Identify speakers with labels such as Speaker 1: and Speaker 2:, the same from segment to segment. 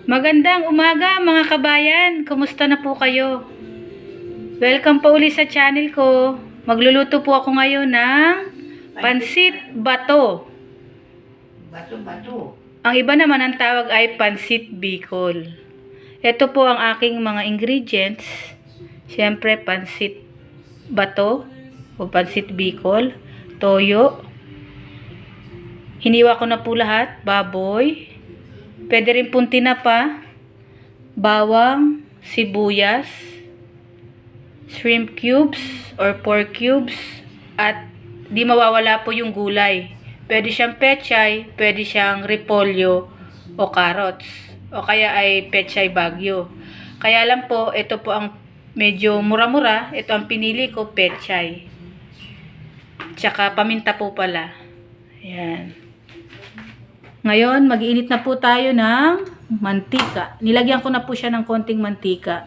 Speaker 1: Magandang umaga mga kabayan, kumusta na po kayo? Welcome po uli sa channel ko. Magluluto po ako ngayon ng pansit bato.
Speaker 2: Bato.
Speaker 1: Ang iba naman ang tawag ay pansit bicol. Ito po ang aking mga ingredients. Siyempre pansit bato o pansit bicol, toyo. Hiniwa ko na po lahat, baboy. Pwede rin pong tinapa, bawang, sibuyas, shrimp cubes or pork cubes, at di mawawala po yung gulay. Pwede siyang pechay, pwede siyang repolyo o carrots, o kaya ay pechay bagyo. Kaya lang po, ito po ang medyo mura-mura, ito ang pinili ko, pechay. Tsaka paminta po pala. Ayan. Ngayon, mag-iinit na po tayo ng mantika. Nilagyan ko na po siya ng konting mantika.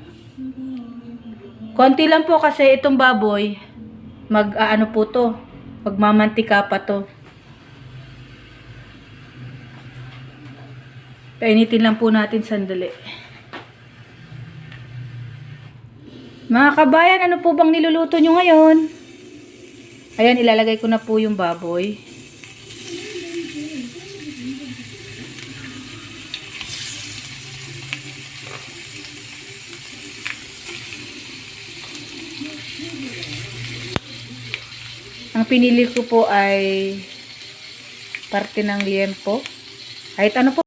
Speaker 1: Konti lang po kasi itong baboy, mag-aano po to, magmamantika pa to. Painitin lang po natin sandali. Mga kabayan, ano po bang niluluto nyo ngayon? Ayan, ilalagay ko na po yung baboy. Ang pinili ko po ay parte ng liempo. Kahit ano po.